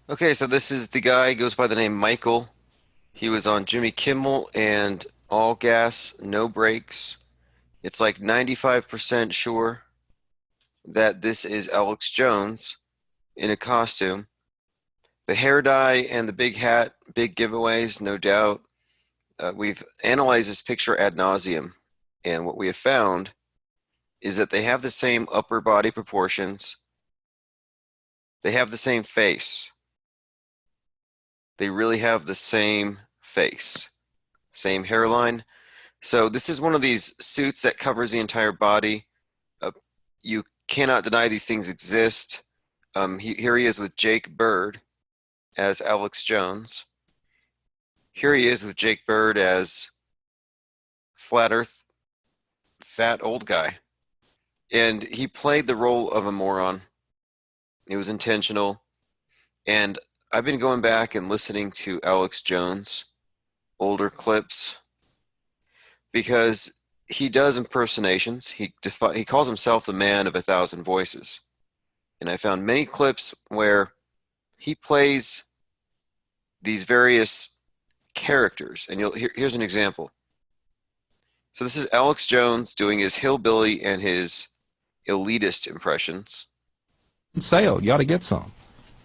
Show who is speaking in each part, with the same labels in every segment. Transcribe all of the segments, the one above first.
Speaker 1: Okay, so this is the guy, goes by the name Michael. He was on Jimmy Kimmel and All Gas, No Brakes. It's like 95% sure that this is Alex Jones in a costume. The hair dye and the big hat, big giveaways, no doubt. We've analyzed this picture ad nauseum, and what we have found is that they have the same upper body proportions. They have the same face. They really have the same face, same hairline. So this is one of these suits that covers the entire body. You cannot deny these things exist. Here he is with Jake Bird as Alex Jones. Here he is with Jake Bird as Flat Earth fat old guy. And he played the role of a moron. It was intentional. And I've been going back and listening to Alex Jones older clips because he does impersonations. He calls himself the man of 1,000 voices. And I found many clips where he plays these various characters. And here's an example. So this is Alex Jones doing his hillbilly and his elitist impressions.
Speaker 2: Sale, you ought to get some.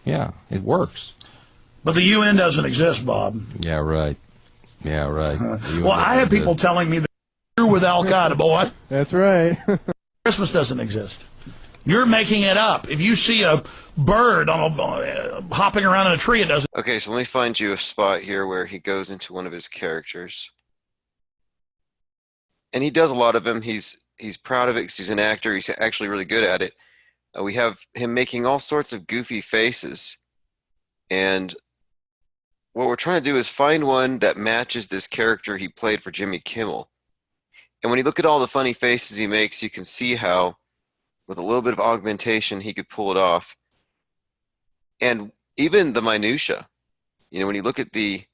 Speaker 2: Yeah, it works.
Speaker 3: But the UN doesn't exist, Bob.
Speaker 2: Yeah, right. Yeah, right.
Speaker 3: Well, I have people telling me that you're with Al Qaeda, boy.
Speaker 4: That's right.
Speaker 3: Christmas doesn't exist. You're making it up. If you see a bird on hopping around in a tree, it doesn't.
Speaker 1: Okay, so let me find you a spot here where he goes into one of his characters. And he does a lot of them. He's proud of it because he's an actor. He's actually really good at it. We have him making all sorts of goofy faces. And what we're trying to do is find one that matches this character he played for Jimmy Kimmel. And when you look at all the funny faces he makes, you can see how, with a little bit of augmentation, he could pull it off. And even the minutia, when you look at the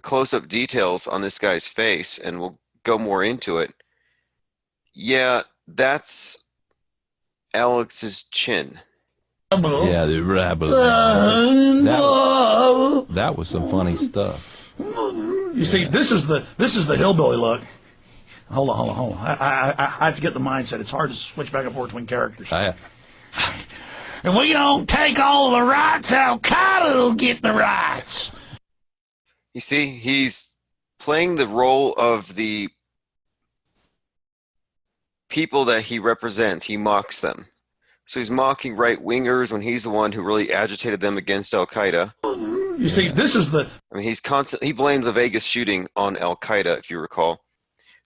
Speaker 1: close-up details on this guy's face, and we'll go more into it, yeah, that's Alex's chin.
Speaker 2: Yeah, the rabbit. That was some funny stuff.
Speaker 3: You see, this is the hillbilly look. Hold on. I have to get the mindset. It's hard to switch back and forth between characters. And we don't take all the rights, Al Qaeda will get the rights.
Speaker 1: You see, he's playing the role of the people that he represents. He mocks them. So he's mocking right-wingers when he's the one who really agitated them against Al Qaeda.
Speaker 3: You see, this is the...
Speaker 1: I mean, he blames the Vegas shooting on Al Qaeda, if you recall.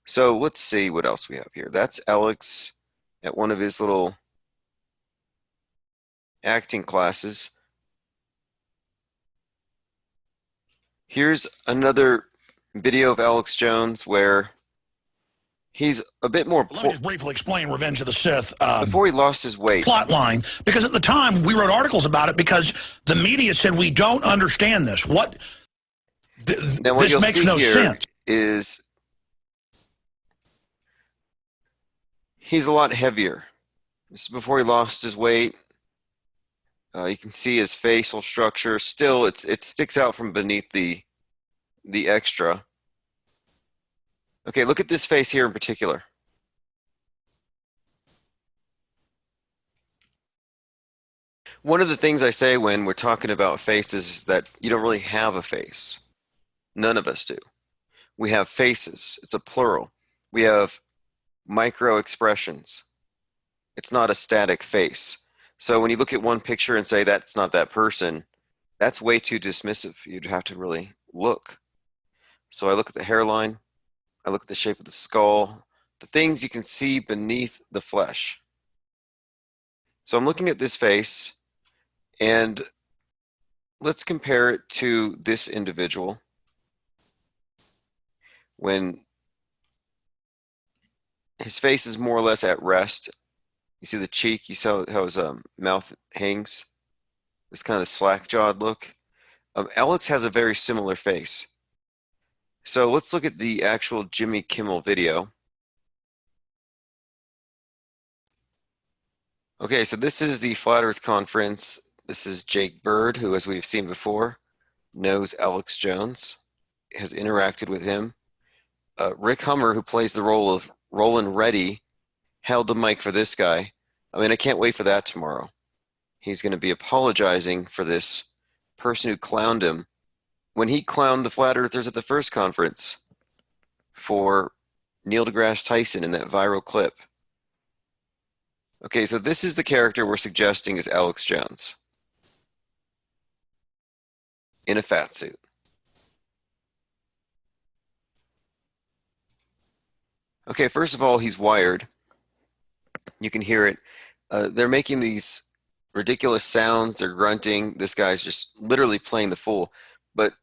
Speaker 1: So let's see what else we have here. That's Alex at one of his little acting classes. Here's another video of Alex Jones where he's a bit more...
Speaker 3: Let me just briefly explain Revenge of the Sith.
Speaker 1: Before he lost his weight.
Speaker 3: Plot line, because at the time we wrote articles about it because the media said we don't understand this.
Speaker 1: Now what
Speaker 3: this
Speaker 1: you'll
Speaker 3: makes
Speaker 1: see
Speaker 3: no
Speaker 1: here
Speaker 3: sense.
Speaker 1: Is he's a lot heavier. This is before he lost his weight. You can see his facial structure. Still, it sticks out from beneath the extra. Okay, look at this face here in particular. One of the things I say when we're talking about faces is that you don't really have a face. None of us do. We have faces. It's a plural. We have micro expressions. It's not a static face. So when you look at one picture and say that's not that person, that's way too dismissive. You'd have to really look. So I look at the hairline. I look at the shape of the skull, the things you can see beneath the flesh. So I'm looking at this face, and let's compare it to this individual. When his face is more or less at rest, you see the cheek, you see how his mouth hangs, this kind of slack-jawed look. Alex has a very similar face. So let's look at the actual Jimmy Kimmel video. Okay, so this is the Flat Earth Conference. This is Jake Bird, who, as we've seen before, knows Alex Jones, has interacted with him. Rick Hummer, who plays the role of Roland Reddy, held the mic for this guy. I mean, I can't wait for that tomorrow. He's going to be apologizing for this person who clowned him when he clowned the flat earthers at the first conference for Neil deGrasse Tyson in that viral clip. Okay, so this is the character we're suggesting is Alex Jones in a fat suit. Okay, first of all, he's wired. You can hear it. They're making these ridiculous sounds. They're grunting. This guy's just literally playing the fool. But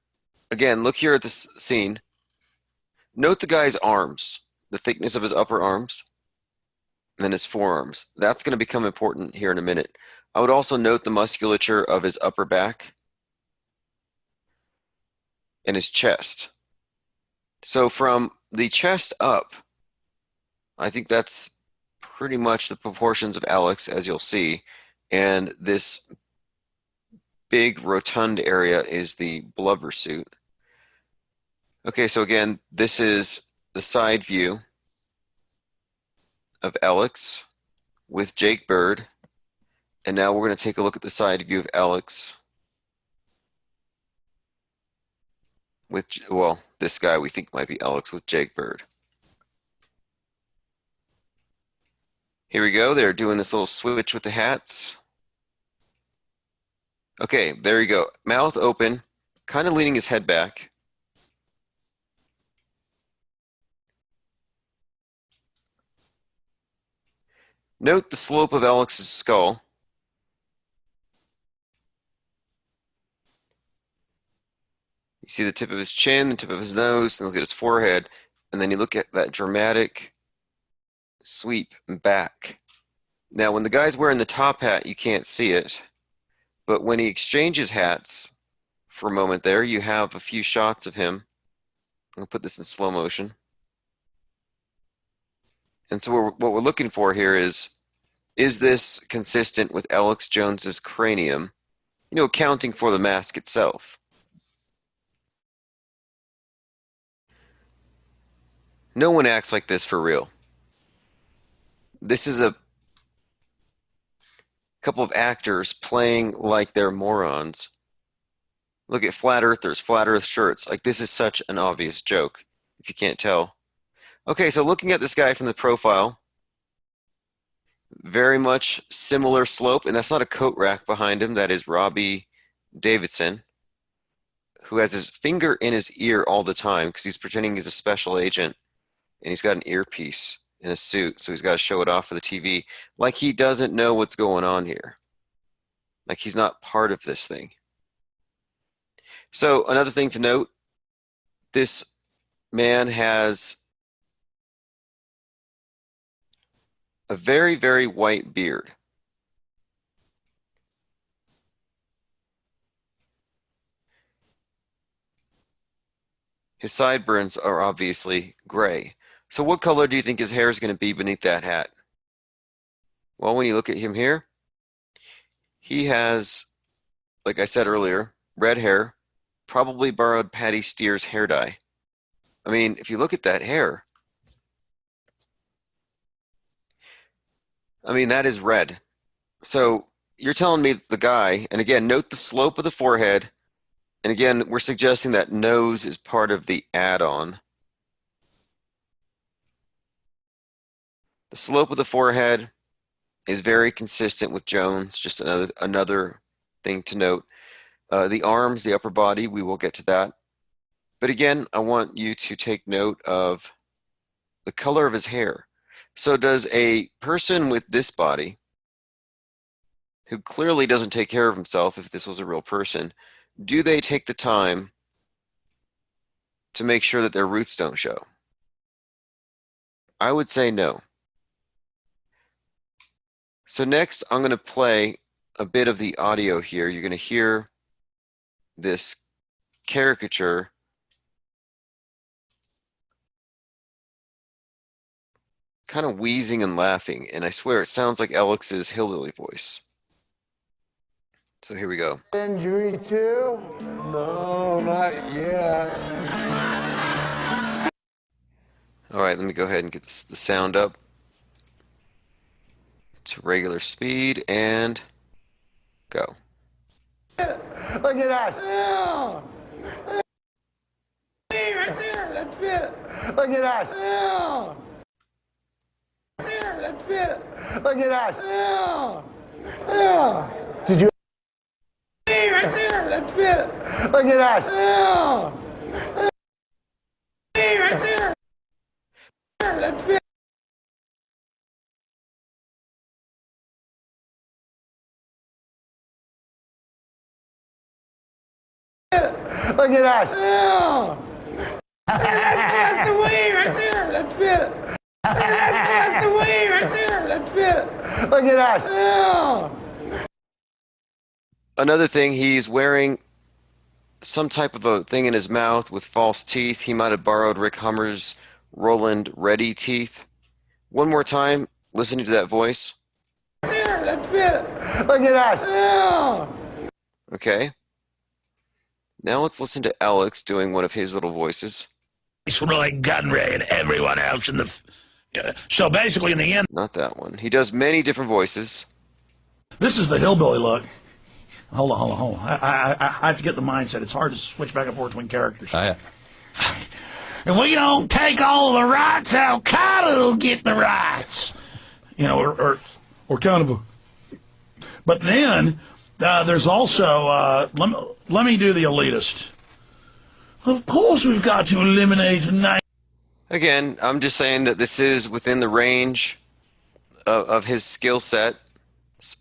Speaker 1: again, look here at this scene. Note the guy's arms, the thickness of his upper arms, and then his forearms. That's going to become important here in a minute. I would also note the musculature of his upper back and his chest. So from the chest up, I think that's pretty much the proportions of Alex, as you'll see. And this big rotund area is the blubber suit. Okay, so again, this is the side view of Alex with Jake Bird. And now we're going to take a look at the side view of Alex with, well, this guy we think might be Alex with Jake Bird. Here we go. They're doing this little switch with the hats. Okay, there you go. Mouth open, kind of leaning his head back. Note the slope of Alex's skull. You see the tip of his chin, the tip of his nose, and look at his forehead, and then you look at that dramatic sweep back. Now, when the guy's wearing the top hat, you can't see it, but when he exchanges hats for a moment there, you have a few shots of him. I'll put this in slow motion. And so what we're looking for here is this consistent with Alex Jones's cranium, you know, accounting for the mask itself? No one acts like this for real. This is a couple of actors playing like they're morons. Look at flat earthers, flat earth shirts. Like, this is such an obvious joke, if you can't tell. Okay, so looking at this guy from the profile, very much similar slope, and that's not a coat rack behind him. That is Robbie Davidson, who has his finger in his ear all the time because he's pretending he's a special agent, and he's got an earpiece in a suit, so he's got to show it off for the TV, like he doesn't know what's going on here, like he's not part of this thing. So another thing to note, this man has a very, very white beard. His sideburns are obviously gray. So what color do you think his hair is going to be beneath that hat? Well, when you look at him here, he has, like I said earlier, red hair, probably borrowed Patty Steer's hair dye. I mean, if you look at that hair, I mean, that is red. So you're telling me the guy, and again, note the slope of the forehead, and again, we're suggesting that nose is part of the add-on. The slope of the forehead is very consistent with Jones, just another thing to note. The arms, the upper body, we will get to that. But again, I want you to take note of the color of his hair. So does a person with this body, who clearly doesn't take care of himself if this was a real person, do they take the time to make sure that their roots don't show? I would say no. So next, I'm going to play a bit of the audio here. You're going to hear this caricature kind of wheezing and laughing, and I swear it sounds like Alex's hillbilly voice. So here we go.
Speaker 4: Injury too? No, not yet.
Speaker 1: All right, let me go ahead and get the sound up to regular speed and go.
Speaker 4: Look at us. Yeah. Hey, right there, that's it. Look at us. Yeah. There, that's it. Look at us. Yeah. Yeah. Did you? Hey, right there, that's it. Look at us. Yeah. Hey, right there. There, that's it. Look at us. Yeah. That's the way right there. That's it. That's the way right there. That's it. Look at us. Yeah.
Speaker 1: Another thing, he's wearing some type of a thing in his mouth with false teeth. He might have borrowed Rick Hummer's Roland Ready teeth. One more time, listening to that voice.
Speaker 4: There, that's it. Look at us. Yeah.
Speaker 1: Okay. Now let's listen to Alex doing one of his little voices.
Speaker 3: It's Roy Gunray and everyone else in the... So basically, in the end...
Speaker 1: Not that one. He does many different voices.
Speaker 3: This is the hillbilly look. Hold on. I have to get the mindset. It's hard to switch back and forth between characters.
Speaker 2: Yeah.
Speaker 3: And we don't take all the rights, Al-Qaeda will get the rights. You know, or kind of a... But then, there's also... let me do the elitist. Of course we've got to eliminate...
Speaker 1: Again, I'm just saying that this is within the range of his skill set.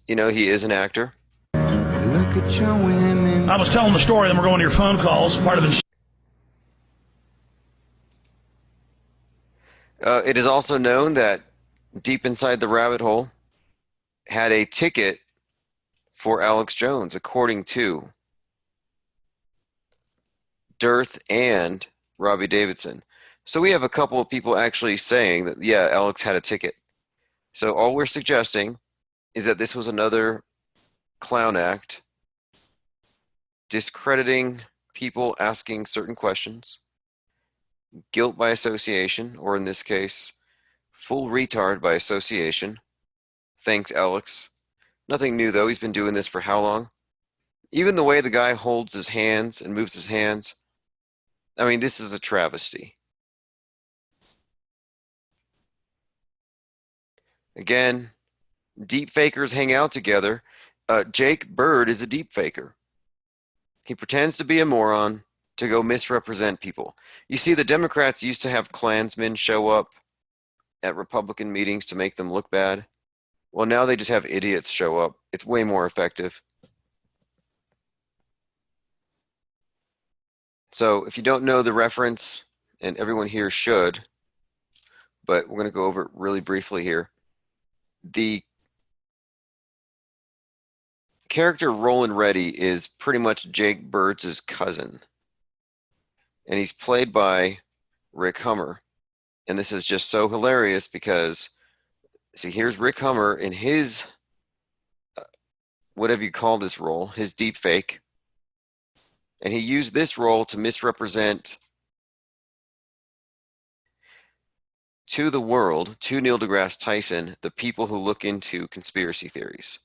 Speaker 1: You know, he is an actor.
Speaker 4: Look at your women.
Speaker 3: I was telling the story, then we're going to your phone calls. Part of the...
Speaker 1: It is also known that Deep Inside the Rabbit Hole had a ticket for Alex Jones, according to Dearth and Robbie Davidson. So we have a couple of people actually saying that, yeah, Alex had a ticket. So all we're suggesting is that this was another clown act, discrediting people asking certain questions, guilt by association, or in this case, full retard by association. Thanks, Alex. Nothing new, though. He's been doing this for how long? Even the way the guy holds his hands and moves his hands, I mean, this is a travesty. Again, deep fakers hang out together. Jake Bird is a deep faker. He pretends to be a moron to go misrepresent people. You see, the Democrats used to have Klansmen show up at Republican meetings to make them look bad. Well, now they just have idiots show up. It's way more effective. So if you don't know the reference, and everyone here should, but we're going to go over it really briefly here. The character Roland Reddy is pretty much Jake Bird's cousin. And he's played by Rick Hummer. And this is just so hilarious because, see, here's Rick Hummer in his, whatever you call this role, his deep fake. And he used this role to misrepresent to the world, to Neil deGrasse Tyson, the people who look into conspiracy theories.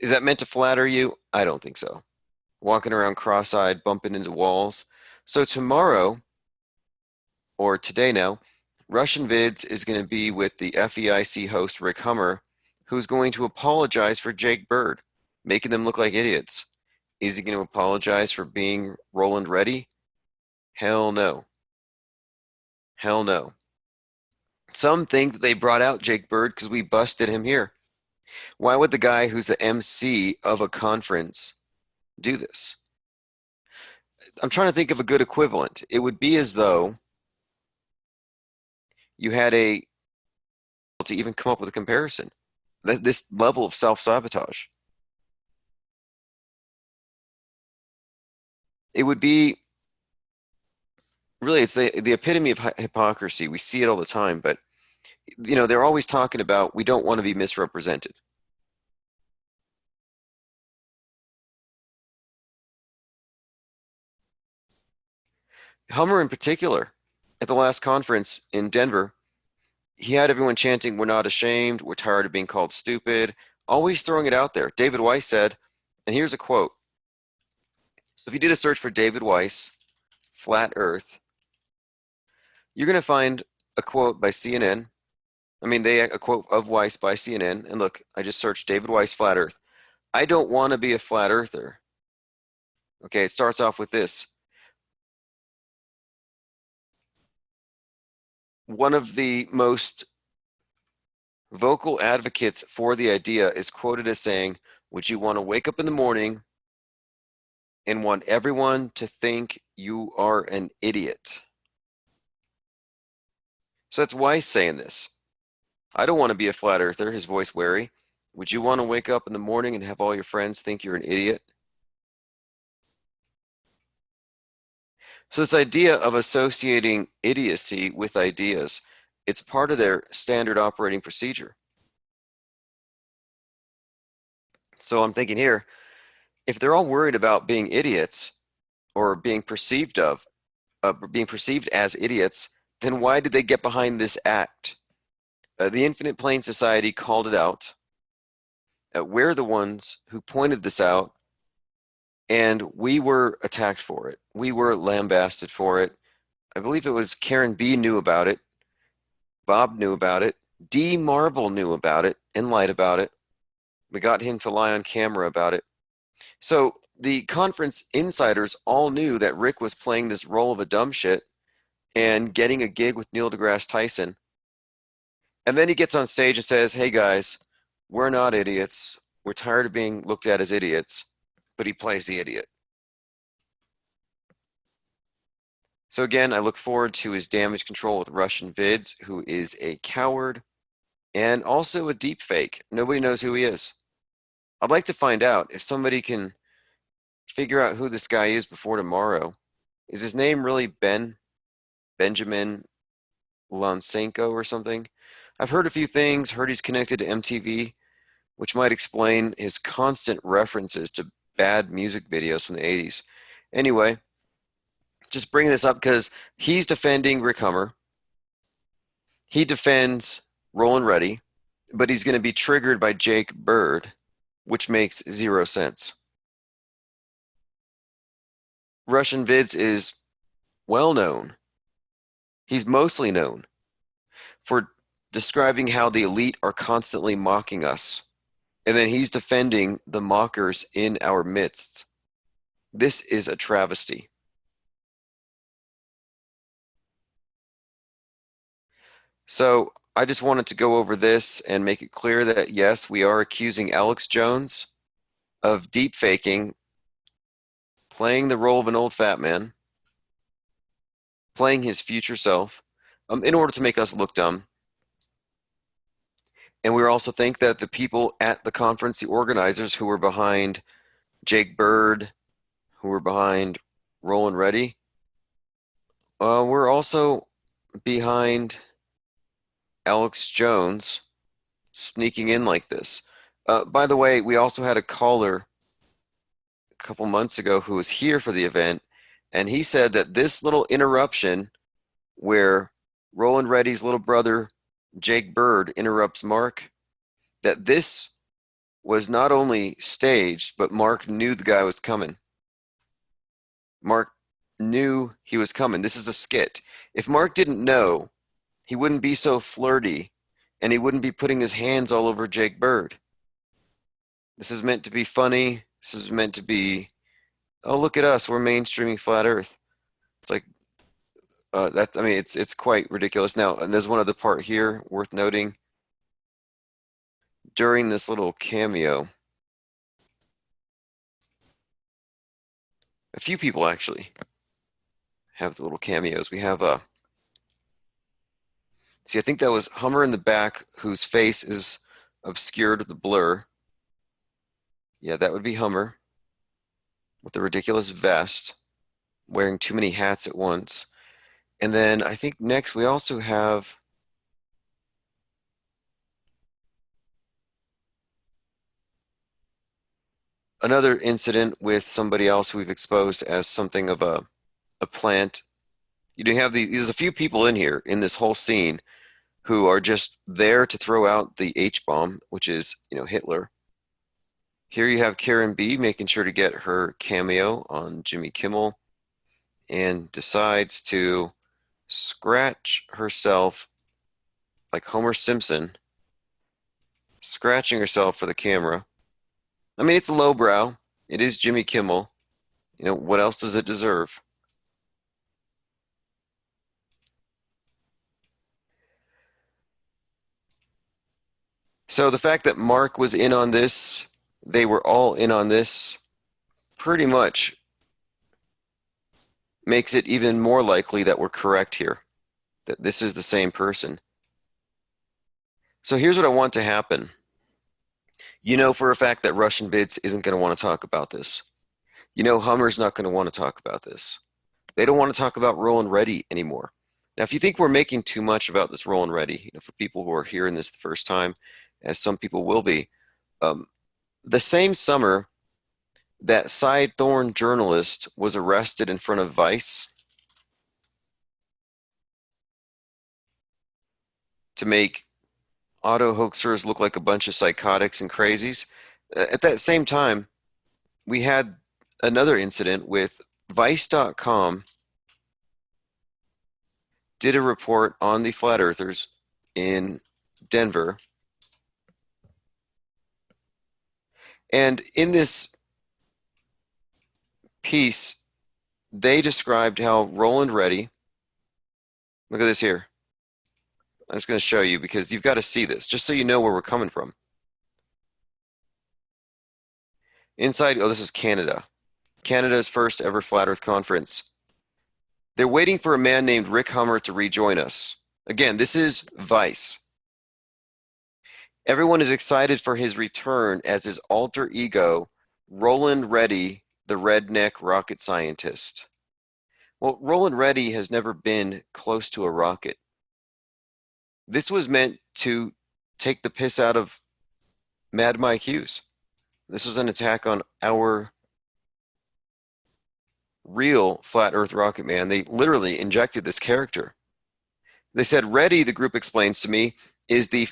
Speaker 1: Is that meant to flatter you? I don't think so. Walking around cross-eyed, bumping into walls. So tomorrow, or today now, Russian Vids is going to be with the FEIC host Rick Hummer, who's going to apologize for Jake Bird, making them look like idiots. Is he going to apologize for being Roland Reddy? Hell no. Hell no. Some think that they brought out Jake Bird because we busted him here. Why would the guy who's the MC of a conference do this? I'm trying to think of a good equivalent. It would be as though you had to even come up with a comparison. This level of self-sabotage. It would be, really, it's the epitome of hypocrisy. We see it all the time, but you know, they're always talking about we don't want to be misrepresented. Hummer in particular, at the last conference in Denver, he had everyone chanting, "We're not ashamed. We're tired of being called stupid." Always throwing it out there. David Weiss said, and here's a quote. So if you did a search for David Weiss, flat earth, you're going to find a quote by CNN. I mean, a quote of Weiss by CNN. And look, I just searched David Weiss, flat earth. I don't want to be a flat earther. Okay, it starts off with this. One of the most vocal advocates for the idea is quoted as saying, "Would you want to wake up in the morning and want everyone to think you are an idiot?" So that's Weiss saying this. I don't want to be a flat earther, his voice wary. Would you want to wake up in the morning and have all your friends think you're an idiot? So this idea of associating idiocy with ideas, it's part of their standard operating procedure. So I'm thinking here, if they're all worried about being idiots or being perceived as idiots, then why did they get behind this act? The Infinite Plane Society called it out. We're the ones who pointed this out, and we were attacked for it. We were lambasted for it. I believe it was Karen B knew about it. Bob knew about it. D Marble knew about it and lied about it. We got him to lie on camera about it. So the conference insiders all knew that Rick was playing this role of a dumb shit and getting a gig with Neil deGrasse Tyson. And then he gets on stage and says, "Hey guys, we're not idiots. We're tired of being looked at as idiots." But he plays the idiot. So again, I look forward to his damage control with Russian Vids, who is a coward and also a deep fake. Nobody knows who he is. I'd like to find out if somebody can figure out who this guy is before tomorrow. Is his name really Benjamin Lonsenko or something? I've heard a few things, heard he's connected to MTV, which might explain his constant references to bad music videos from the 80s. Anyway, just bringing this up because he's defending Rick Hummer. He defends Rollin' Ready, but he's going to be triggered by Jake Bird, which makes zero sense. Russian Vids is well known. He's mostly known for describing how the elite are constantly mocking us. And then he's defending the mockers in our midst. This is a travesty. So I just wanted to go over this and make it clear that yes, we are accusing Alex Jones of deep faking, playing the role of an old fat man, playing his future self, in order to make us look dumb. And we also think that the people at the conference, the organizers who were behind Jake Bird, who were behind Rollin' Ready, were also behind Alex Jones sneaking in like this. By the way, we also had a caller a couple months ago who was here for the event, and he said that this little interruption where Rollin' Ready's little brother, Jake Bird, interrupts Mark, that this was not only staged, but Mark knew the guy was coming. Mark knew he was coming. This is a skit. If Mark didn't know, he wouldn't be so flirty and he wouldn't be putting his hands all over Jake Bird. This is meant to be funny. This is meant to be, oh, look at us. We're mainstreaming flat earth. It's like, it's quite ridiculous. Now, and there's one other part here worth noting. During this little cameo, a few people actually have the little cameos. We have see, I think that was Hummer in the back, whose face is obscured with the blur. Yeah, that would be Hummer with the ridiculous vest, wearing too many hats at once. And then I think next we also have another incident with somebody else who we've exposed as something of a plant You have there's a few people in here in this whole scene who are just there to throw out the H bomb, which is, Hitler. Here you have Karen B making sure to get her cameo on Jimmy Kimmel and decides to scratch herself like Homer Simpson, scratching herself for the camera. I mean, it's lowbrow. It is Jimmy Kimmel. What else does it deserve? So the fact that Mark was in on this, they were all in on this, pretty much makes it even more likely that we're correct here, that this is the same person. So here's what I want to happen. You know for a fact that Russian Bits isn't going to want to talk about this. Hummer's not going to want to talk about this. They don't want to talk about Roll Ready anymore. Now, if you think we're making too much about this Roll Ready, for people who are hearing this the first time, as some people will be, the same summer that Cy Thorne journalist was arrested in front of Vice to make auto hoaxers look like a bunch of psychotics and crazies. At that same time, we had another incident with Vice.com did a report on the flat earthers in Denver. And in this piece, they described how Roland Reddy, look at this here. I'm just going to show you because you've got to see this, just so you know where we're coming from. Inside, this is Canada. Canada's first ever Flat Earth Conference. They're waiting for a man named Rick Hummer to rejoin us. Again, this is Vice. Everyone is excited for his return as his alter ego, Roland Reddy, the redneck rocket scientist. Well, Roland Reddy has never been close to a rocket. This was meant to take the piss out of Mad Mike Hughes. This was an attack on our real Flat Earth Rocket Man. They literally injected this character. They said, Reddy, the group explains to me,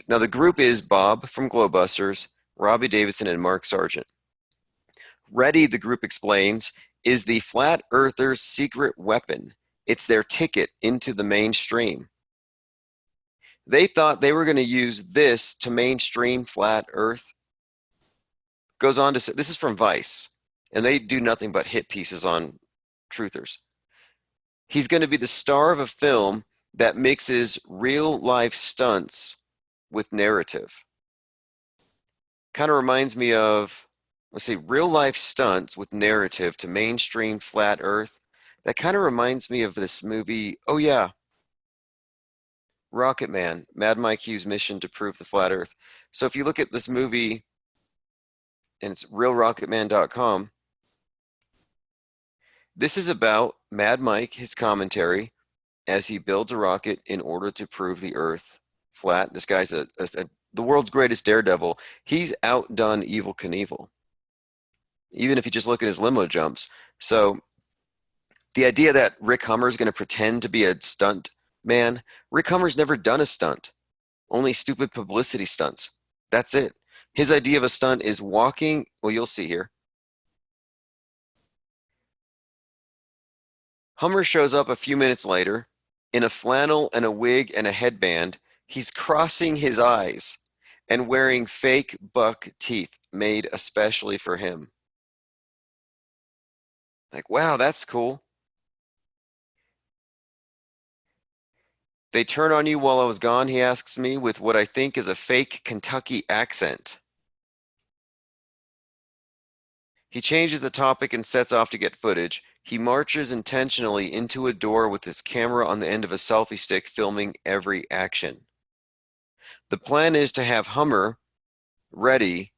Speaker 1: now the group is Bob from Glowbusters, Robbie Davidson, and Mark Sargent. Reddy, the group explains, is the Flat Earthers' secret weapon. It's their ticket into the mainstream. They thought they were going to use this to mainstream Flat Earth. Goes on to say, this is from Vice, and they do nothing but hit pieces on truthers. He's going to be the star of a film that mixes real life stunts with narrative. Kind of reminds me of, let's see, real life stunts with narrative to mainstream Flat Earth. That kind of reminds me of this movie, oh yeah, Rocket Man, Mad Mike Hughes' mission to prove the flat Earth. So if you look at this movie, and it's realrocketman.com, this is about Mad Mike, his commentary, as he builds a rocket in order to prove the Earth flat. This guy's the world's greatest daredevil. He's outdone Evel Knievel, even if you just look at his limo jumps. So the idea that Rick Hummer is going to pretend to be a stunt man, Rick Hummer's never done a stunt, only stupid publicity stunts. That's it. His idea of a stunt is walking, well, you'll see here. Hummer shows up a few minutes later in a flannel and a wig and a headband. He's crossing his eyes and wearing fake buck teeth made especially for him. Like, wow, that's cool. They turn on you while I was gone, he asks me, with what I think is a fake Kentucky accent. He changes the topic and sets off to get footage. He marches intentionally into a door with his camera on the end of a selfie stick, filming every action. The plan is to have Hummer ready,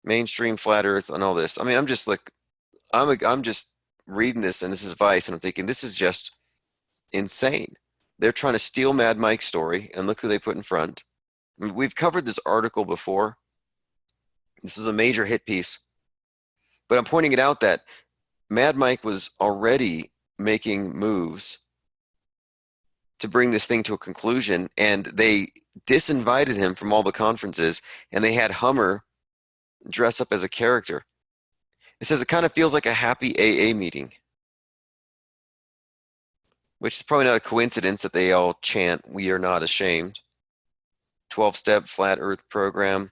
Speaker 1: mainstream Flat Earth and all this. I mean, I'm just reading this, and this is Vice, and I'm thinking, this is just insane. They're trying to steal Mad Mike's story, and look who they put in front. I mean, we've covered this article before. This is a major hit piece. But I'm pointing it out that Mad Mike was already making moves to bring this thing to a conclusion, and they disinvited him from all the conferences, and they had Hummer dress up as a character. It says it kind of feels like a happy AA meeting, which is probably not a coincidence that they all chant, "We are not ashamed." 12-step flat earth program.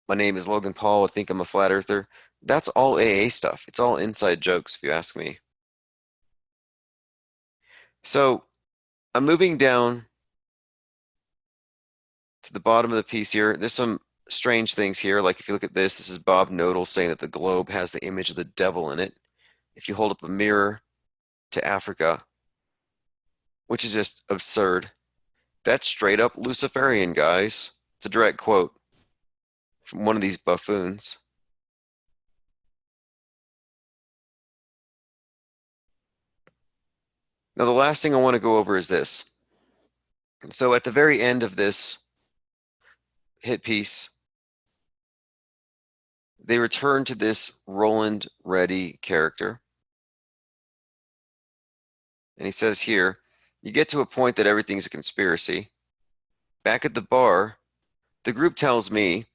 Speaker 1: My name is Logan Paul. I think I'm a flat earther. That's all AA stuff. It's all inside jokes, if you ask me. So I'm moving down to the bottom of the piece here. There's some strange things here. Like if you look at this, this is Bob Nodal saying that the globe has the image of the devil in it. If you hold up a mirror to Africa, which is just absurd. That's straight up Luciferian, guys. It's a direct quote from one of these buffoons. Now, the last thing I want to go over is this. So at the very end of this hit piece, they return to this Roland Reddy character. And he says here, you get to a point that everything's a conspiracy. Back at the bar, the group tells me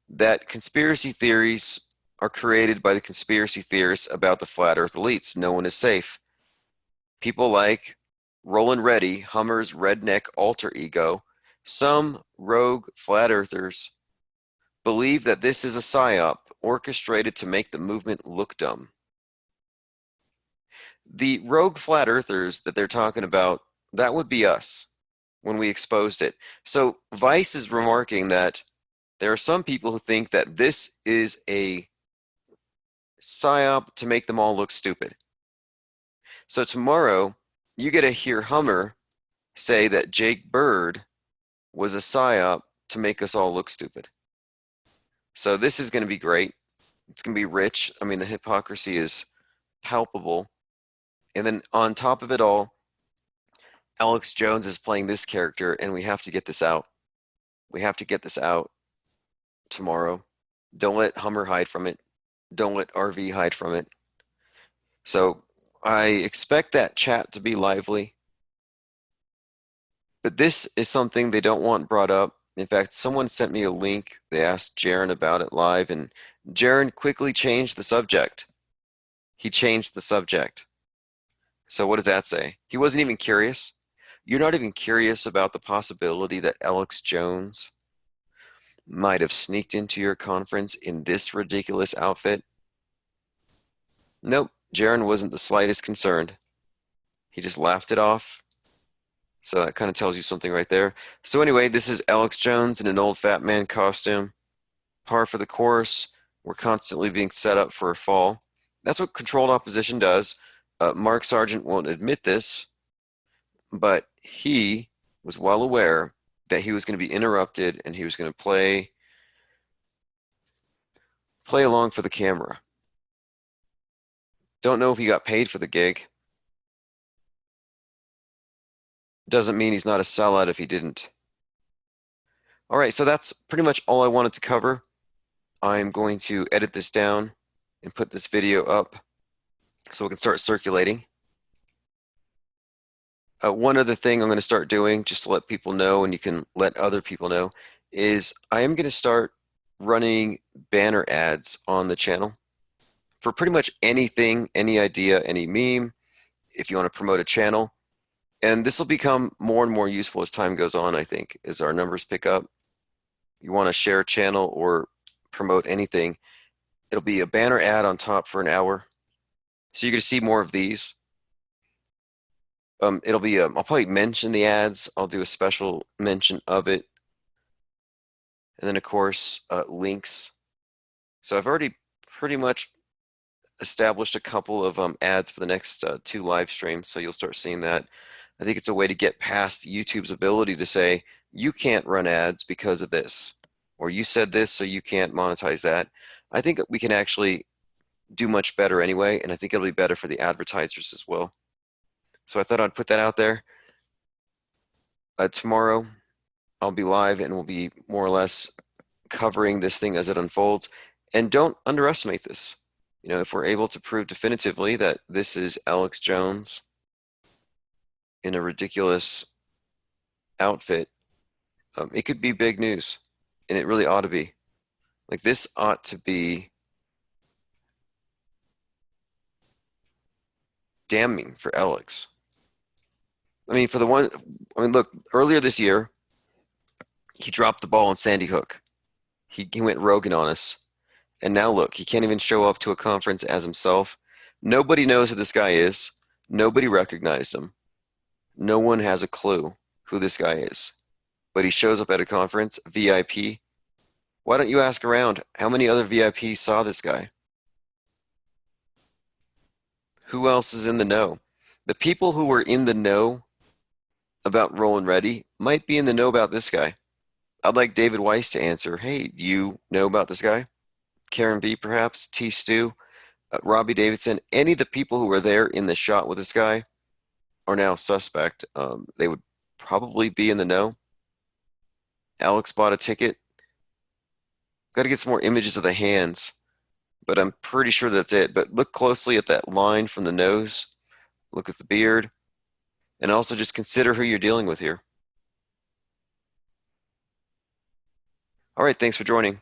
Speaker 1: that conspiracy theories are created by the conspiracy theorists about the flat earth elites. No one is safe. People like Roland Reddy, Hummer's redneck alter ego, some rogue flat earthers believe that this is a psyop orchestrated to make the movement look dumb. The rogue flat earthers that they're talking about, that would be us when we exposed it. So Vice is remarking that there are some people who think that this is a psyop to make them all look stupid. So tomorrow, you get to hear Hummer say that Jake Bird was a psyop to make us all look stupid. So this is going to be great. It's going to be rich. I mean, the hypocrisy is palpable. And then on top of it all, Alex Jones is playing this character, and we have to get this out. We have to get this out tomorrow. Don't let Hummer hide from it. Don't let RV hide from it. So I expect that chat to be lively. But this is something they don't want brought up. In fact, someone sent me a link. They asked Jaron about it live, and Jaron quickly changed the subject. He changed the subject. So what does that say? He wasn't even curious. You're not even curious about the possibility that Alex Jones might have sneaked into your conference in this ridiculous outfit? Nope, Jaron wasn't the slightest concerned. He just laughed it off. So that kind of tells you something right there. So anyway, this is Alex Jones in an old fat man costume. Par for the course. We're constantly being set up for a fall. That's what controlled opposition does. Mark Sargent won't admit this, but he was well aware that he was going to be interrupted and he was going to play along for the camera. Don't know if he got paid for the gig. Doesn't mean he's not a sellout if he didn't. All right, so that's pretty much all I wanted to cover. I'm going to edit this down and put this video up so we can start circulating. One other thing I'm going to start doing, just to let people know, and you can let other people know, is I am going to start running banner ads on the channel for pretty much anything, any idea, any meme, if you want to promote a channel. And this will become more and more useful as time goes on, I think, as our numbers pick up. You want to share a channel or promote anything, it'll be a banner ad on top for an hour. So you're going to see more of these. It'll be, I'll probably mention the ads. I'll do a special mention of it. And then, of course, links. So I've already pretty much established a couple of ads for the next 2 live streams. So you'll start seeing that. I think it's a way to get past YouTube's ability to say, you can't run ads because of this, or you said this, so you can't monetize that. I think we can actually do much better anyway, and I think it'll be better for the advertisers as well. So I thought I'd put that out there. Tomorrow, I'll be live and we'll be more or less covering this thing as it unfolds. And don't underestimate this. You know, if we're able to prove definitively that this is Alex Jones in a ridiculous outfit, it could be big news, and it really ought to be. Like, this ought to be damning for Alex. I mean, look, earlier this year, he dropped the ball on Sandy Hook. He went Rogan on us. And now look, he can't even show up to a conference as himself. Nobody knows who this guy is. Nobody recognized him. No one has a clue who this guy is. But he shows up at a conference, VIP. Why don't you ask around how many other VIPs saw this guy? Who else is in the know? The people who were in the know about Roland Reddy might be in the know about this guy. I'd like David Weiss to answer, hey, do you know about this guy? Karen B, perhaps, T. Stu, Robbie Davidson, any of the people who were there in the shot with this guy are now suspect. They would probably be in the know. Alex bought a ticket. Got to get some more images of the hands, but I'm pretty sure that's it. But look closely at that line from the nose. Look at the beard. And also just consider who you're dealing with here. All right, thanks for joining.